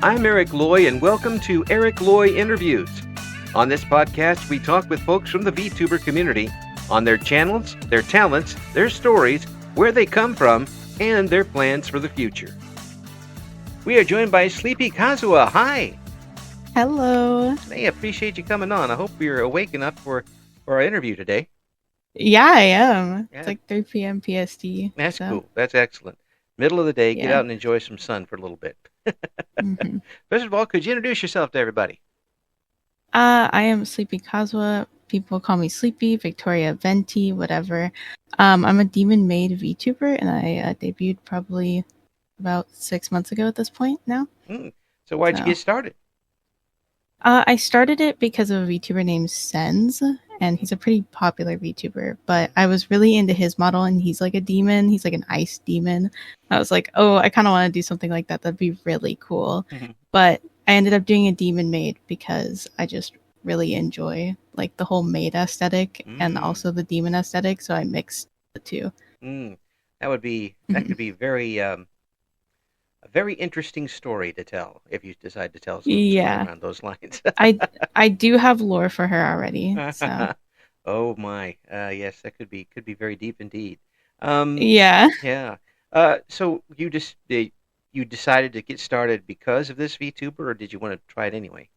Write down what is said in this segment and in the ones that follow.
I'm Eric Loy, and welcome to Eric Loy Interviews. On this podcast, we talk with folks from the VTuber community on their channels, their talents, their stories, where they come from, and their plans for the future. We are joined by Sleepy Kazuha. Hi. Hello. Hey, appreciate you coming on. I hope you're awake enough for our interview today. Yeah, I am. Yeah. It's like 3 p.m. PST. That's cool. That's excellent. Middle of the day, get Yeah. out and enjoy some sun for a little bit. Mm-hmm. First of all, could you introduce yourself to everybody? I am Sleepy Kazuha. People call me Sleepy, Victoria Venti, whatever. I'm a demon maid VTuber, and I debuted probably about 6 months ago at this point now. So why'd you get started? I started it because of a VTuber named Sens, and he's a pretty popular VTuber, but I was really into his model, and he's like a demon. He's like an ice demon. I was like, oh, I kind of want to do something like that. That'd be really cool. Mm-hmm. But I ended up doing a demon maid because I just really enjoy like the whole maid aesthetic and also the demon aesthetic, so I mixed the two. That could be very a very interesting story to tell if you decide to tell something around those lines. I do have lore for her already. So. Oh my, yes, that could be very deep indeed. Yeah. So you decided to get started because of this VTuber, or did you want to try it anyway?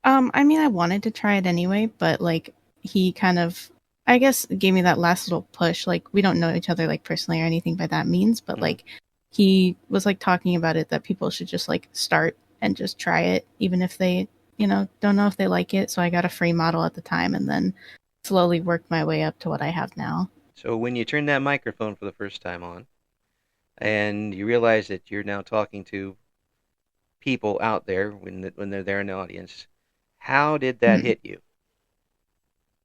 I mean, I wanted to try it anyway, but like he kind of, I guess, gave me that last little push. Like we don't know each other like personally or anything by that means, but like he was like talking about it that people should just like start and just try it, even if they, don't know if they like it. So I got a free model at the time and then slowly worked my way up to what I have now. So when you turn that microphone for the first time on and you realize that you're now talking to people out there when they're there in the audience, how did that hit you?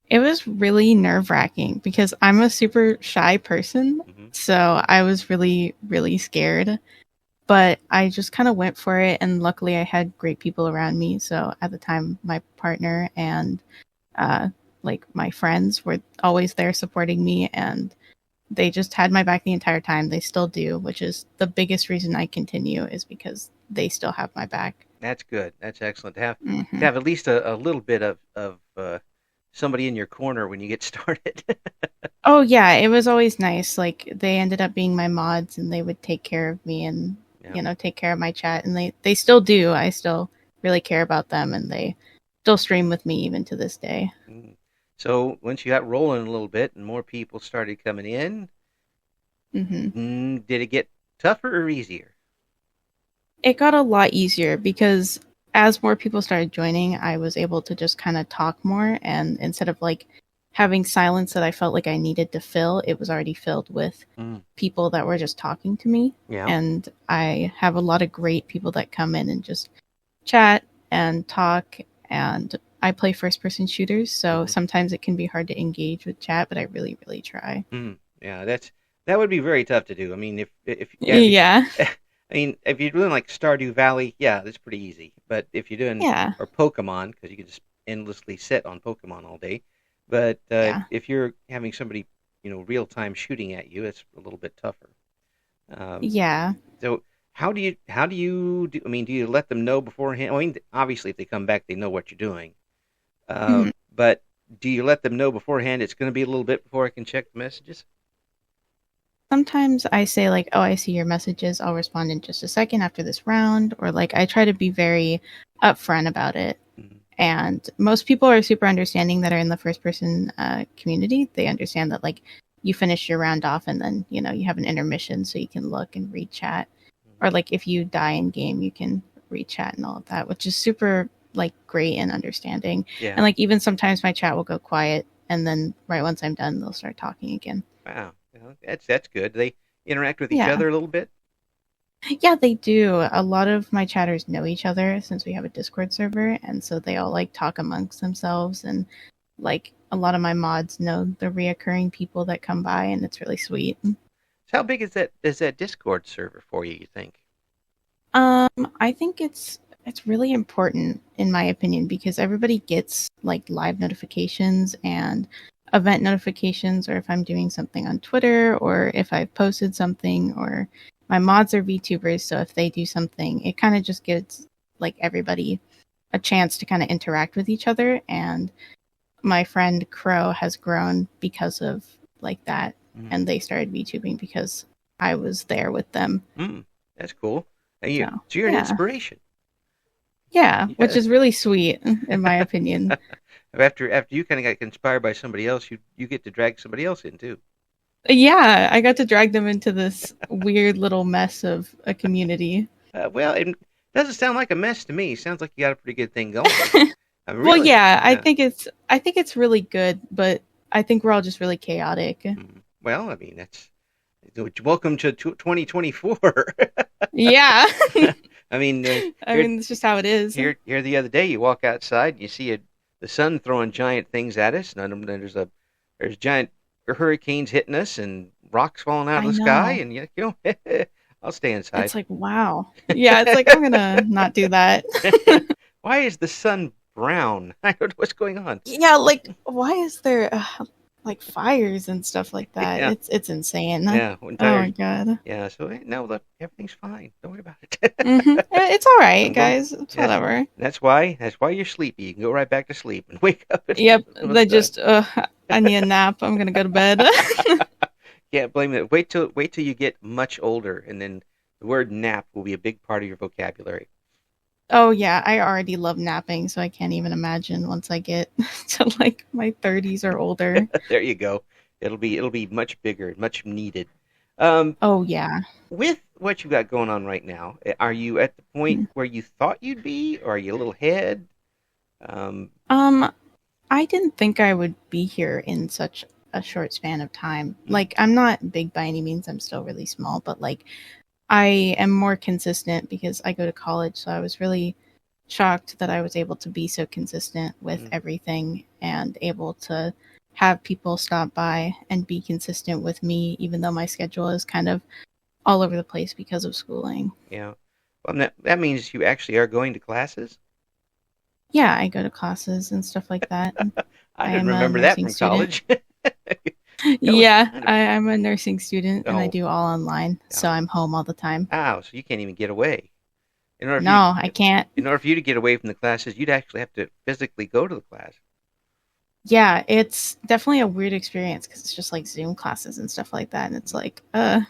It was really nerve-wracking because I'm a super shy person, so I was really, really scared. But I just kind of went for it, and luckily I had great people around me. So at the time, my partner and like my friends were always there supporting me, and they just had my back the entire time. They still do, which is the biggest reason I continue, is because they still have my back. That's good. That's excellent to have at least a little bit of somebody in your corner when you get started. Oh yeah, it was always nice. Like they ended up being my mods, and they would take care of me and take care of my chat, and they still do. I still really care about them, and they still stream with me even to this day. So once you got rolling a little bit and more people started coming in, did it get tougher or easier? It got a lot easier because as more people started joining, I was able to just kind of talk more, and instead of like having silence that I felt like I needed to fill, it was already filled with people that were just talking to me. Yeah. And I have a lot of great people that come in and just chat and talk, and I play first-person shooters, so sometimes it can be hard to engage with chat, but I really, really try. Yeah, that would be very tough to do. I mean, if you're doing like Stardew Valley, yeah, that's pretty easy. But if you're doing or Pokemon, because you can just endlessly sit on Pokemon all day. But if you're having somebody, real time shooting at you, it's a little bit tougher. So how do you do? I mean, do you let them know beforehand? I mean, obviously, if they come back, they know what you're doing. But do you let them know beforehand? It's going to be a little bit before I can check the messages. Sometimes I say like, oh, I see your messages. I'll respond in just a second after this round. Or like I try to be very upfront about it. And most people are super understanding that are in the first person community. They understand that like you finish your round off and then, you have an intermission so you can look and read chat. Or like if you die in game, you can read chat and all of that, which is super like great and understanding. Yeah. And like even sometimes my chat will go quiet and then right once I'm done, they'll start talking again. Wow. That's good. Do they interact with each other a little bit? Yeah, they do. A lot of my chatters know each other since we have a Discord server, and so they all like talk amongst themselves, and like a lot of my mods know the reoccurring people that come by, and it's really sweet. So how big is that Discord server for you, you think? I think it's really important in my opinion because everybody gets like live notifications and event notifications, or if I'm doing something on Twitter, or if I've posted something, or my mods are VTubers, so if they do something, it kind of just gives like everybody a chance to kind of interact with each other. And my friend Crow has grown because of like that, and they started VTubing because I was there with them. That's cool. And so you're an inspiration. Yeah, yes. Which is really sweet, in my opinion. After you kind of got inspired by somebody else, you get to drag somebody else in too. Yeah, I got to drag them into this weird little mess of a community. Well, it doesn't sound like a mess to me. It sounds like you got a pretty good thing going. Really, well, yeah, I think it's really good, but I think we're all just really chaotic. Well, I mean, that's welcome to 2024. Yeah. I mean, it's just how it is. Here the other day, you walk outside, and you see the sun throwing giant things at us, and then there's giant hurricanes hitting us, and rocks falling out of the sky, and you know, I'll stay inside. It's like, wow. Yeah, it's like I'm gonna not do that. Why is the sun brown? I don't know what's going on. Yeah, like why is there like fires and stuff like that? Yeah. It's insane. Yeah. Oh my god. Yeah. So no, look, everything's fine. Don't worry about it. It's all right, guys. It's whatever. That's why you're sleepy. You can go right back to sleep and wake up. Yep. They just I need a nap. I'm gonna go to bed. Can't blame it. Wait till you get much older, and then the word nap will be a big part of your vocabulary. Oh yeah, I already love napping, so I can't even imagine once I get to like my 30s or older. There you go. It'll be much bigger, much needed. Oh yeah. With what you got going on right now, are you at the point where you thought you'd be, or are you a little ahead? I didn't think I would be here in such a short span of time. Like, I'm not big by any means. I'm still really small, but like, I am more consistent because I go to college. So I was really shocked that I was able to be so consistent with everything and able to have people stop by and be consistent with me, even though my schedule is kind of all over the place because of schooling. Yeah. Well, that means you actually are going to classes? Yeah, I go to classes and stuff like that. I didn't remember that from college. Yeah, I'm a nursing student, and I do all online, so I'm home all the time. Oh, so you can't even get away. I can't. In order for you to get away from the classes, you'd actually have to physically go to the class. Yeah, it's definitely a weird experience because it's just like Zoom classes and stuff like that, and it's like, yeah,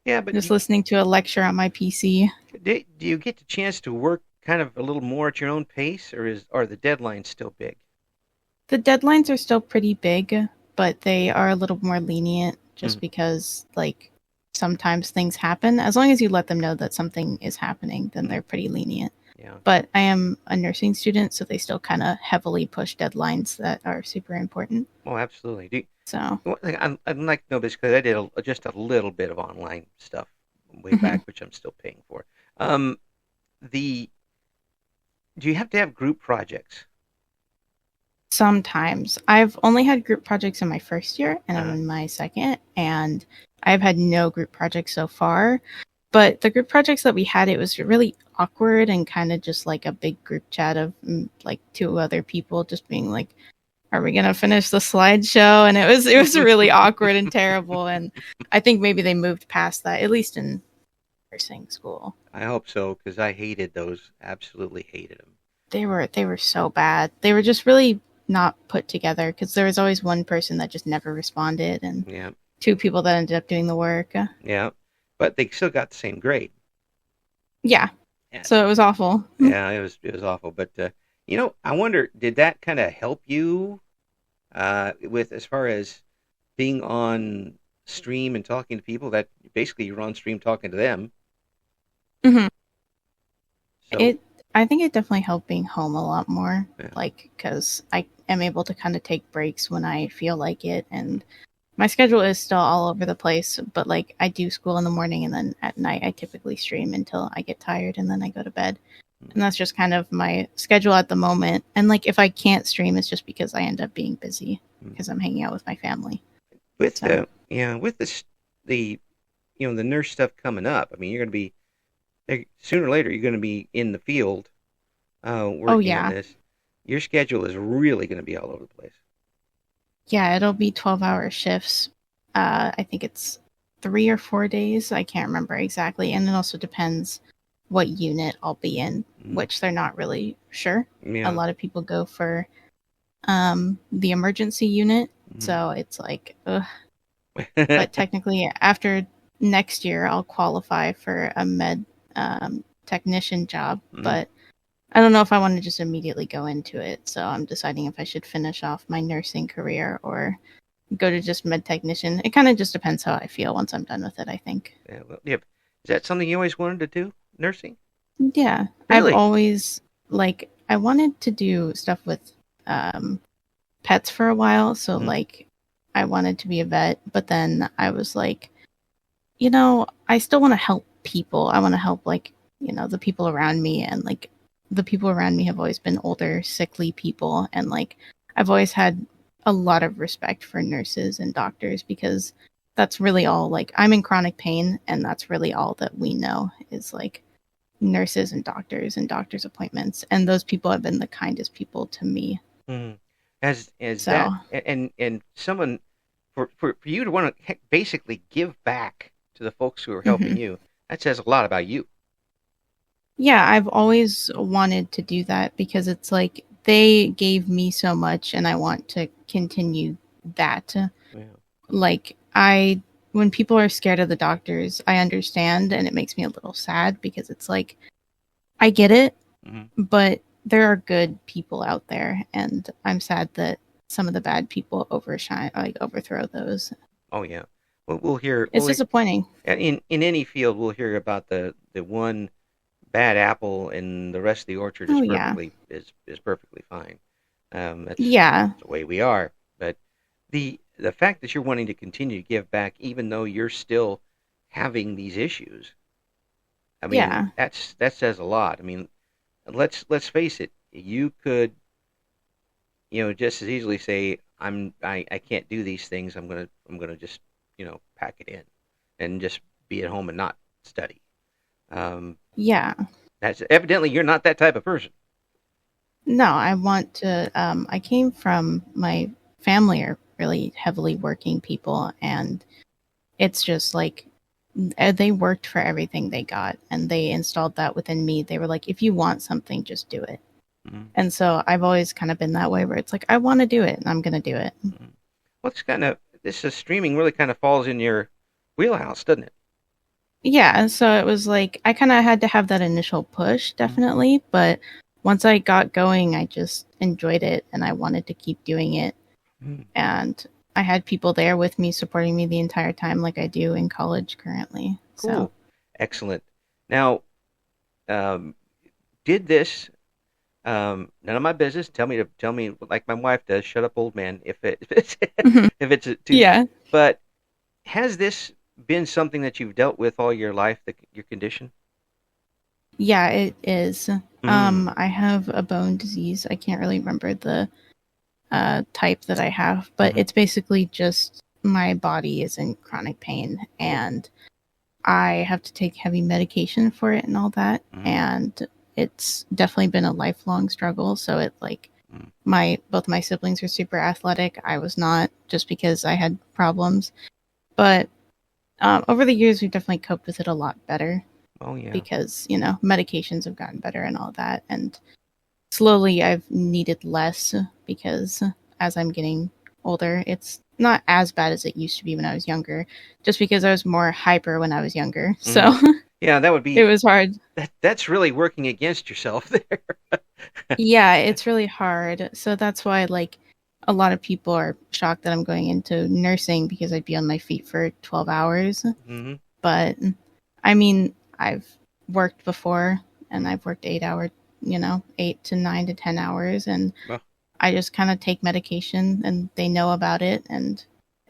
but just listening to a lecture on my PC. Do you get the chance to work kind of a little more at your own pace, or are the deadlines still big? The deadlines are still pretty big, but they are a little more lenient just because, like, sometimes things happen. As long as you let them know that something is happening, then they're pretty lenient. Yeah. But I am a nursing student, so they still kind of heavily push deadlines that are super important. Oh, absolutely. So I'd like to know this because I did just a little bit of online stuff way back, which I'm still paying for. Do you have to have group projects? Sometimes. I've only had group projects in my first year, and I'm in my second, and I've had no group projects so far. But the group projects that we had, it was really awkward and kind of just like a big group chat of like 2 other people just being like, are we going to finish the slideshow? And it was really awkward and terrible. And I think maybe they moved past that, at least in nursing school. I hope so, because I hated those. Absolutely hated them. They were so bad. They were just really not put together because there was always one person that just never responded and 2 people that ended up doing the work. Yeah. But they still got the same grade. Yeah. So it was awful. Yeah, it was awful. But I wonder, did that kind of help you with as far as being on stream and talking to people? That basically you're on stream talking to them. Mm-hmm. So, I think it definitely helped being home a lot more, like because I am able to kind of take breaks when I feel like it, and my schedule is still all over the place, but like I do school in the morning and then at night I typically stream until I get tired and then I go to bed. And that's just kind of my schedule at the moment. And like if I can't stream, it's just because I end up being busy because I'm hanging out with my family. With the nurse stuff coming up, I mean, you're going to be sooner or later you're going to be in the field working on this. Your schedule is really going to be all over the place. Yeah, it'll be 12-hour shifts. I think it's 3 or 4 days. I can't remember exactly. And it also depends what unit I'll be in, which they're not really sure. Yeah. A lot of people go for the emergency unit. So it's like, ugh. But technically, after next year, I'll qualify for a med technician job. But I don't know if I want to just immediately go into it. So I'm deciding if I should finish off my nursing career or go to just med technician. It kind of just depends how I feel once I'm done with it, I think. Yeah, well, yeah. Is that something you always wanted to do, nursing? Yeah. Really? I've always, I wanted to do stuff with pets for a while. So, I wanted to be a vet, but then I was like, I still want to help people. I want to help, the people around me. And, the people around me have always been older, sickly people. And, I've always had a lot of respect for nurses and doctors because that's really all, I'm in chronic pain, and that's really all that we know is, nurses and doctor's appointments. And those people have been the kindest people to me. As that, and someone, for you to want to basically give back to the folks who are helping you, that says a lot about you. Yeah, I've always wanted to do that because it's like they gave me so much and I want to continue that. Yeah. When people are scared of the doctors, I understand, and it makes me a little sad because it's like, I get it, but there are good people out there, and I'm sad that some of the bad people overthrow those. Oh yeah, we'll hear. It's disappointing. In any field, we'll hear about the one bad apple, and the rest of the orchard is perfectly fine. That's the way we are. But the fact that you're wanting to continue to give back, even though you're still having these issues, I mean, that says a lot. I mean, let's face it. You could, just as easily say, I can't do these things. I'm gonna just, pack it in, and just be at home and not study. That's evidently you're not that type of person. No, I want to. I came from my family are really heavily working people, and it's just like they worked for everything they got, and they installed that within me. They were like, if you want something, just do it. And so I've always kind of been that way, where it's like, I want to do it, and I'm going to do it. Well, streaming really kind of falls in your wheelhouse, doesn't it? Yeah, so it was like, I kind of had to have that initial push, definitely, but once I got going, I just enjoyed it, and I wanted to keep doing it. And I had people there with me, supporting me the entire time, like I do in college currently. Cool. So. Excellent. Now, did this, none of my business, tell me like my wife does, shut up old man, if it's Yeah. But has this been something that you've dealt with all your life, your condition? Yeah, it is. I have a bone disease. I can't really remember the type that I have, but it's basically just my body is in chronic pain, and I have to take heavy medication for it and all that. And it's definitely been a lifelong struggle. So it both my siblings are super athletic. I was not, just because I had problems. But over the years, we've definitely coped with it a lot better. Oh yeah. Because, medications have gotten better and all that. And slowly I've needed less, because as I'm getting older, it's not as bad as it used to be when I was younger, just because I was more hyper when I was younger. So yeah, that would be, it was hard. That's really working against yourself there. Yeah, it's really hard. So that's why a lot of people are shocked that I'm going into nursing, because I'd be on my feet for 12 hours. But I mean, I've worked before, and I've worked 8 hour, 8 to 9 to 10 hours. And I just kind of take medication, and they know about it, and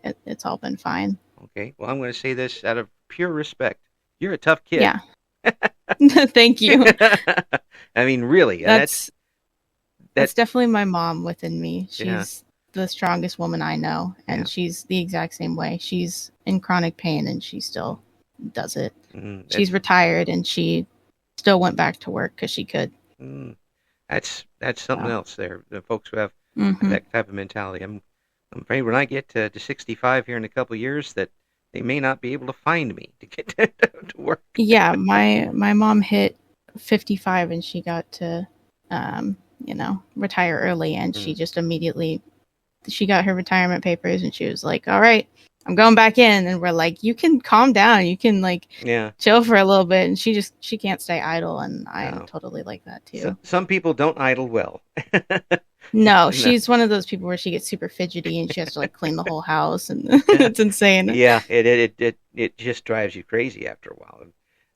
it's all been fine. Okay. Well, I'm going to say this out of pure respect. You're a tough kid. Yeah. Thank you. I mean, really. That's definitely my mom within me. She's the strongest woman I know, and she's the exact same way. She's in chronic pain, and she still does it. She's retired, and she still went back to work because she could. That's something else there. The folks who have that type of mentality. I'm afraid when I get to 65 here in a couple of years, that they may not be able to find me to get to work. Yeah, my mom hit 55 and she got to, retire early, and she just immediately, she got her retirement papers and she was like, all right, I'm going back in. And we're like, you can calm down. You can chill for a little bit. And she can't stay idle. And I am totally like that too. So, some people don't idle well. No, she's one of those people where she gets super fidgety and she has to clean the whole house, and it's insane. Yeah, it just drives you crazy after a while.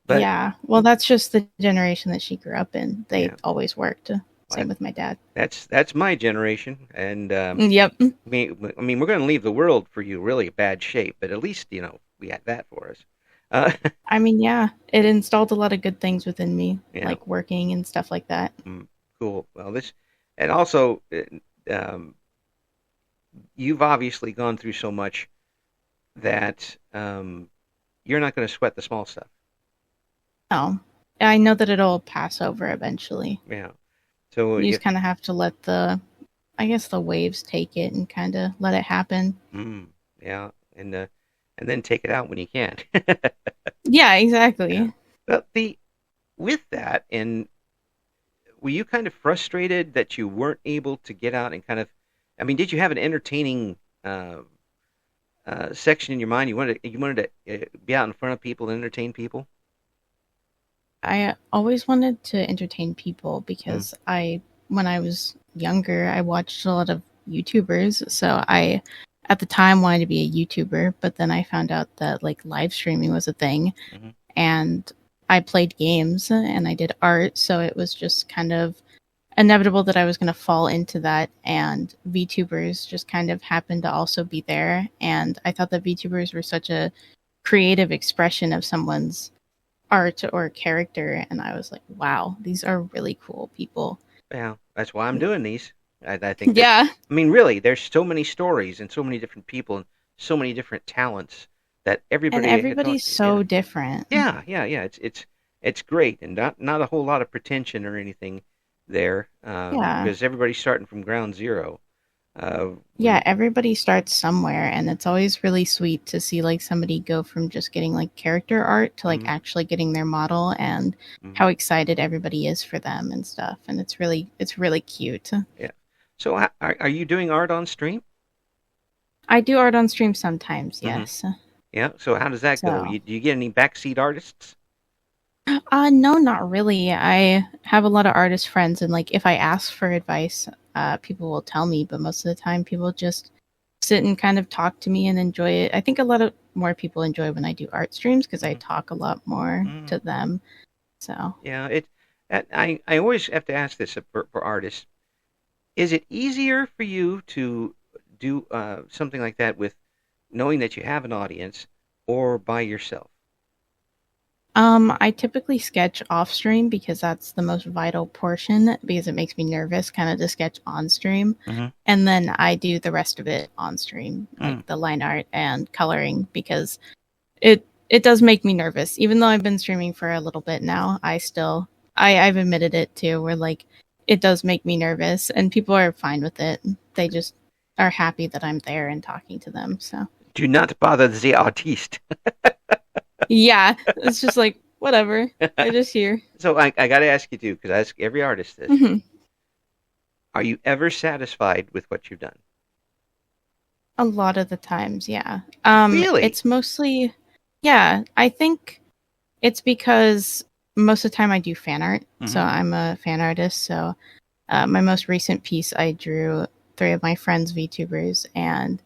But, yeah, well, that's just the generation that she grew up in. They always worked. Same with my dad. That's my generation, and yep. I mean, we're going to leave the world for you really bad shape, but at least we had that for us. I mean, yeah, it installed a lot of good things within me, like working and stuff like that. Cool. Well, and also, you've obviously gone through so much that you're not going to sweat the small stuff. Oh, I know that it'll pass over eventually. Yeah. So you just kind of have to let the waves take it and kind of let it happen. Yeah, and then take it out when you can. Yeah, exactly. Yeah. But with that, and were you kind of frustrated that you weren't able to get out and kind of, I mean, did you have an entertaining section in your mind? You wanted to be out in front of people and entertain people? I always wanted to entertain people because when I was younger, I watched a lot of YouTubers. So I, at the time, wanted to be a YouTuber, but then I found out that live streaming was a thing, and I played games and I did art. So it was just kind of inevitable that I was going to fall into that, and VTubers just kind of happened to also be there. And I thought that VTubers were such a creative expression of someone's art or character, and I was like, wow, these are really cool people. Yeah, that's why I'm doing these. I think I mean, really, there's so many stories and so many different people and so many different talents that everybody's so different. Yeah. It's great, and not a whole lot of pretension or anything there, because everybody's starting from ground zero. Everybody starts somewhere, and it's always really sweet to see somebody go from just getting character art to actually getting their model, and how excited everybody is for them and stuff. And it's really cute. Yeah. So are you doing art on stream? I do art on stream sometimes, yes. Yeah. So how does that go? Do you get any backseat artists? No, not really. I have a lot of artist friends, and if I ask for advice, people will tell me, but most of the time people just sit and kind of talk to me and enjoy it. I think a lot of more people enjoy when I do art streams because I talk a lot more to them. So yeah, I always have to ask this for artists. Is it easier for you to do something like that with knowing that you have an audience, or by yourself? I typically sketch off stream because that's the most vital portion, because it makes me nervous kind of to sketch on stream. And then I do the rest of it on stream, like the line art and coloring, because it does make me nervous. Even though I've been streaming for a little bit now, I've admitted it too, where it does make me nervous, and people are fine with it. They just are happy that I'm there and talking to them. So do not bother the artiste. Yeah, it's just whatever. They're just here. So I got to ask you too, because I ask every artist this. Are you ever satisfied with what you've done? A lot of the times, yeah. Really? It's mostly, yeah. I think it's because most of the time I do fan art, so I'm a fan artist. So my most recent piece, I drew 3 of my friends' VTubers, and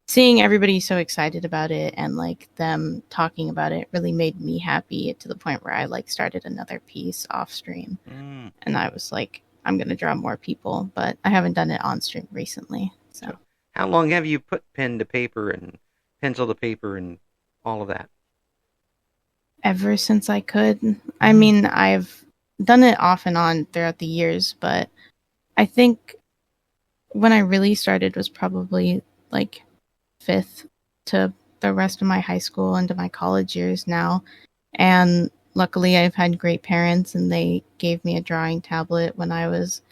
seeing everybody so excited about it and them talking about it really made me happy, to the point where I started another piece off stream. And I was like, I'm going to draw more people, but I haven't done it on stream recently. So how long have you put pen to paper and pencil to paper and all of that? Ever since I could. I mean, I've done it off and on throughout the years, but I think when I really started was probably 5th to the rest of my high school into my college years now. And luckily I've had great parents, and they gave me a drawing tablet when I was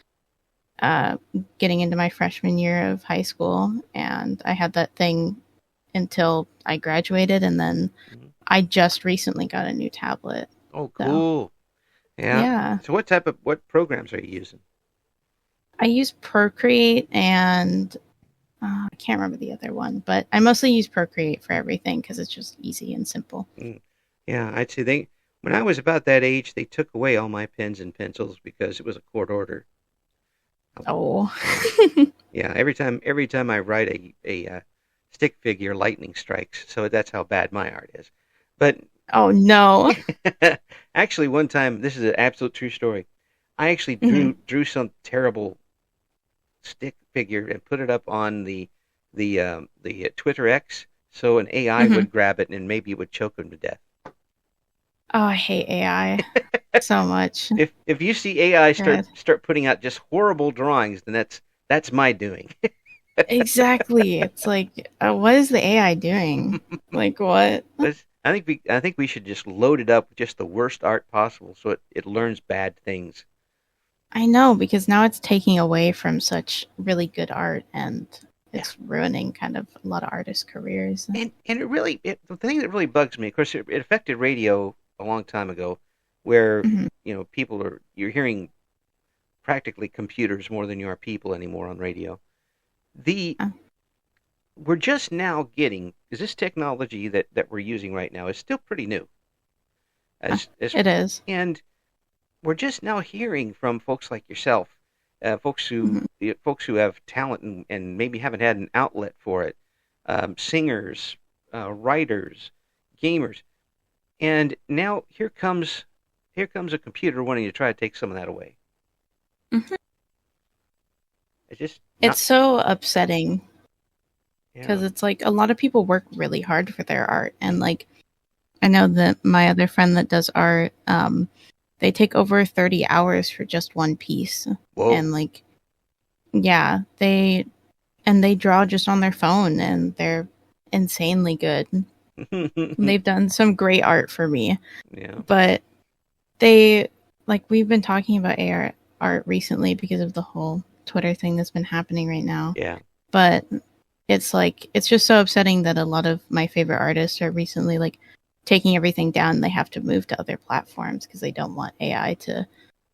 getting into my freshman year of high school, and I had that thing until I graduated, and then I just recently got a new tablet. Oh, cool. So, yeah. So what programs are you using? I use Procreate and I can't remember the other one, but I mostly use Procreate for everything because it's just easy and simple. Yeah, I'd say when I was about that age, they took away all my pens and pencils because it was a court order. Oh. Yeah, every time I write a stick figure, lightning strikes. So that's how bad my art is. But oh no. Actually, one time, this is an absolute true story. I actually drew some terrible stick figure and put it up on the Twitter X, so an AI would grab it and maybe it would choke him to death. Oh, I hate AI so much. If you see AI start putting out just horrible drawings, then that's my doing. Exactly. It's like, what is the AI doing? Like what? I think we should just load it up with just the worst art possible, so it learns bad things. I know, because now it's taking away from such really good art, and it's ruining kind of a lot of artists' careers. And the thing that really bugs me, of course, it affected radio a long time ago, where you're hearing practically computers more than you are people anymore on radio. We're just now getting, because this technology that we're using right now is still pretty new. It is. And we're just now hearing from folks like yourself, folks who have talent and maybe haven't had an outlet for it, singers, writers, gamers, and now here comes a computer wanting to try to take some of that away. It's so upsetting because it's like a lot of people work really hard for their art, and like I know that my other friend that does art, they take over 30 hours for just one piece. Whoa. And like, yeah, they draw just on their phone, and they're insanely good. They've done some great art for me. Yeah. But we've been talking about AR art recently because of the whole Twitter thing that's been happening right now. Yeah. But it's just so upsetting that a lot of my favorite artists are recently like taking everything down. They have to move to other platforms because they don't want AI to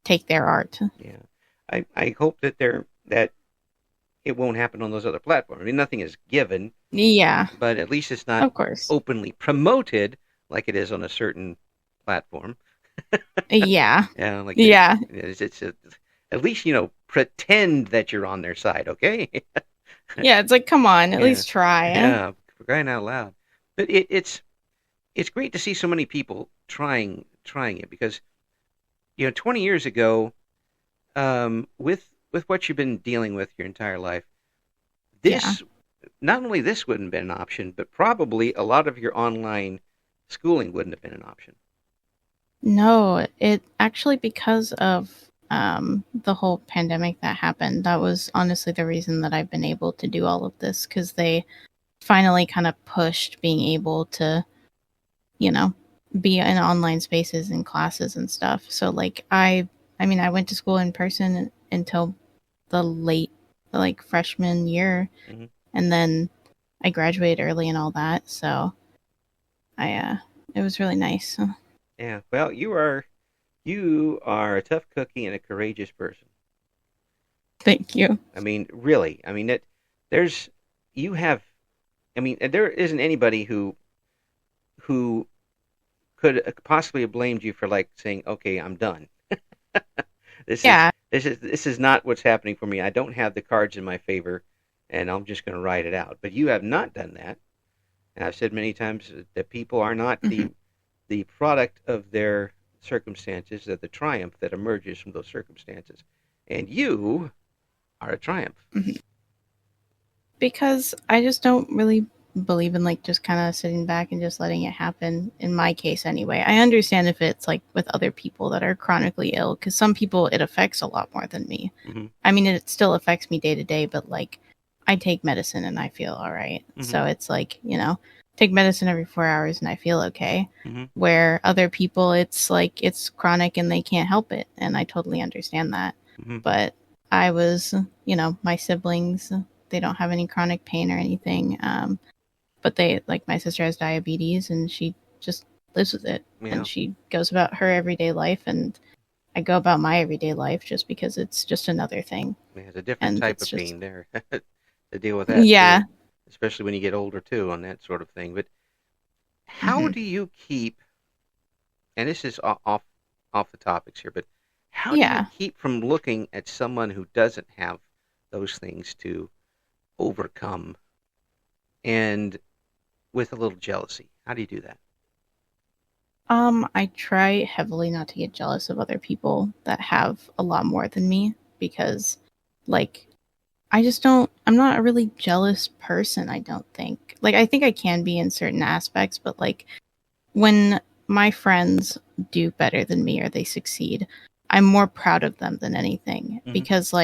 take their art. Yeah. I hope that it won't happen on those other platforms. I mean, nothing is given. Yeah. But at least it's not, of course, openly promoted like it is on a certain platform. Yeah. Yeah. Like yeah. It's at least, pretend that you're on their side, okay? Yeah, it's like, come on, at least try. Yeah, for crying out loud. But it's great to see so many people trying it, because 20 years ago, with what you've been dealing with your entire life, not only this wouldn't have been an option, but probably a lot of your online schooling wouldn't have been an option. No, it actually, because of the whole pandemic that happened, that was honestly the reason that I've been able to do all of this, because they finally kind of pushed being able to, be in online spaces and classes and stuff. So like I went to school in person until the late freshman year, and then I graduated early and all that. So it was really nice. Yeah, well, you are a tough cookie and a courageous person. Thank you. I mean, really. I mean, there isn't anybody who could possibly have blamed you for saying, "Okay, I'm done." This is not what's happening for me. I don't have the cards in my favor, and I'm just going to ride it out. But you have not done that. And I've said many times that people are not the product of their circumstances, they're the triumph that emerges from those circumstances. And you are a triumph. Because I just don't really believe in just kind of sitting back and just letting it happen, in my case anyway. I understand if it's with other people that are chronically ill, because some people it affects a lot more than me. I mean, it still affects me day to day, but I take medicine and I feel all right. So it's take medicine every 4 hours and I feel okay. Where other people, it's it's chronic and they can't help it. And I totally understand that. But I was, my siblings, they don't have any chronic pain or anything. but my sister has diabetes and she just lives with it, and she goes about her everyday life, and I go about my everyday life just because it's just another thing. It's a different type of pain there to deal with that. Yeah. Too, especially when you get older too, on that sort of thing. But how do you keep, and this is off the topics here, but how do you keep from looking at someone who doesn't have those things to overcome, and with a little jealousy? How do you do that? I try heavily not to get jealous of other people that have a lot more than me, because I'm not a really jealous person, I don't think. I think I can be in certain aspects, but when my friends do better than me or they succeed, I'm more proud of them than anything, because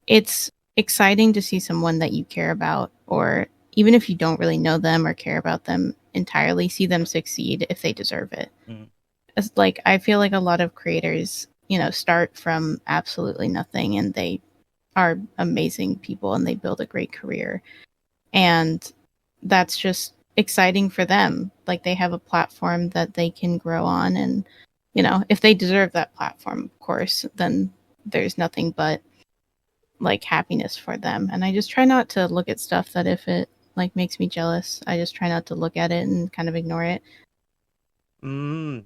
it's exciting to see someone that you care about, or even if you don't really know them or care about them entirely, see them succeed if they deserve it. It's I feel like a lot of creators, start from absolutely nothing, and they are amazing people and they build a great career. And that's just exciting for them. They have a platform that they can grow on, and if they deserve that platform, of course, then there's nothing but happiness for them. And I just try not to look at stuff that if it makes me jealous, I just try not to look at it and kind of ignore it. So.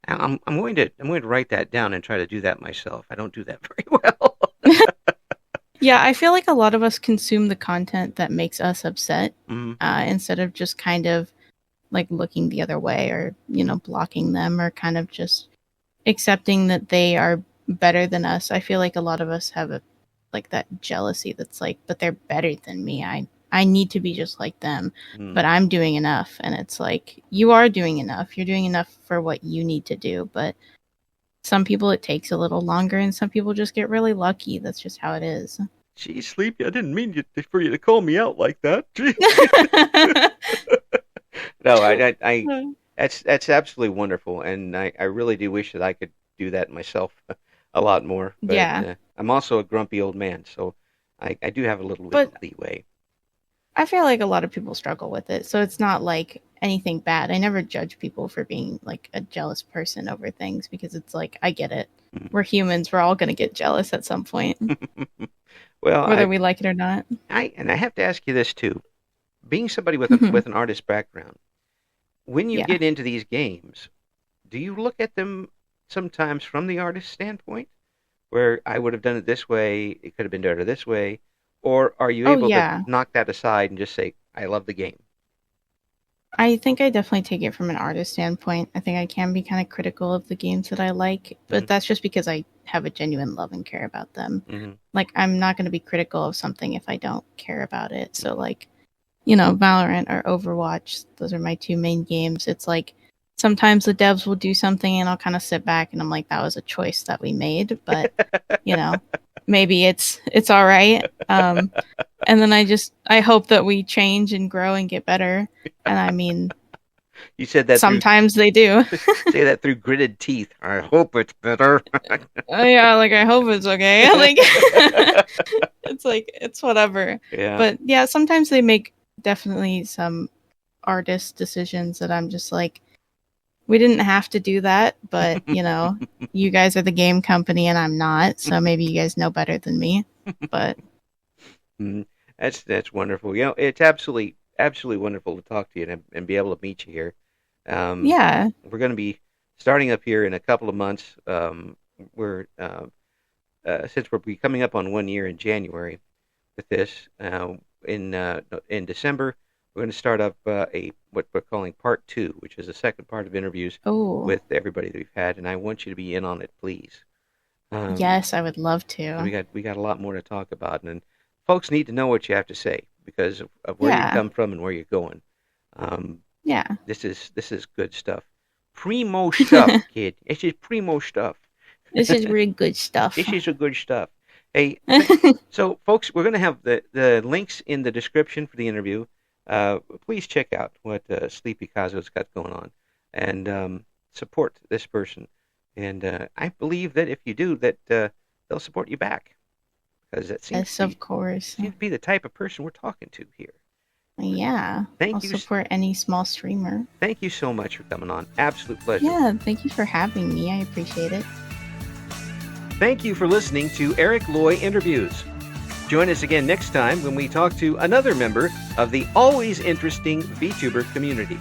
I'm going to write that down and try to do that myself. I don't do that very well. Yeah, I feel like a lot of us consume the content that makes us upset, instead of just kind of looking the other way, or blocking them, or kind of just accepting that they are better than us. I feel like a lot of us have that jealousy that's but they're better than me. I need to be just like them, but I'm doing enough. And it's you are doing enough. You're doing enough for what you need to do. But some people it takes a little longer, and some people just get really lucky. That's just how it is. Gee, Sleepy, I didn't mean for you to call me out like that. No, I that's absolutely wonderful, and I really do wish that I could do that myself a lot more. But I'm also a grumpy old man, so I do have a little leeway. I feel like a lot of people struggle with it, so it's not anything bad. I never judge people for being a jealous person over things, because it's I get it. We're humans. We're all going to get jealous at some point. Well, whether we like it or not. I have to ask you this too. Being somebody with with an artist background, when you get into these games, do you look at them sometimes from the artist standpoint, where I would have done it this way, it could have been done this way, or are you able to knock that aside and just say, I love the game? I think I definitely take it from an artist standpoint. I think I can be kind of critical of the games that I like, but that's just because I have a genuine love and care about them. I'm not going to be critical of something if I don't care about it. So Valorant or Overwatch, those are my two main games. It's sometimes the devs will do something and I'll kind of sit back and I'm that was a choice that we made, but maybe it's all right. And then I hope that we change and grow and get better. And I mean, you said that sometimes they do. Say that through gritted teeth. I hope it's better. Yeah, I hope it's okay. It's whatever. Yeah. But yeah, sometimes they make definitely some artist decisions that I'm just we didn't have to do that, but you guys are the game company and I'm not, so maybe you guys know better than me. But that's wonderful. It's absolutely wonderful to talk to you and be able to meet you here. Yeah, we're going to be starting up here in a couple of months. We're since we'll be coming up on 1 year in January with this. In December, we're going to start up what we're calling Part 2, which is the second part of interviews with everybody that we've had, and I want you to be in on it, please. Yes, I would love to. We got a lot more to talk about, and folks need to know what you have to say because of where you come from and where you're going. This is good stuff. Primo stuff, kid. This is primo stuff. This is really good stuff. This is a good stuff. Hey, so folks, we're going to have the links in the description for the interview. Please check out what Sleepy Kazuha's got going on and support this person. And I believe that if you do, that they'll support you back. Because that seems of course. Seems to be the type of person we're talking to here. Yeah. I'll support any small streamer. Thank you so much for coming on. Absolute pleasure. Yeah, thank you for having me. I appreciate it. Thank you for listening to Eric Loy Interviews. Join us again next time when we talk to another member of the always interesting VTuber community.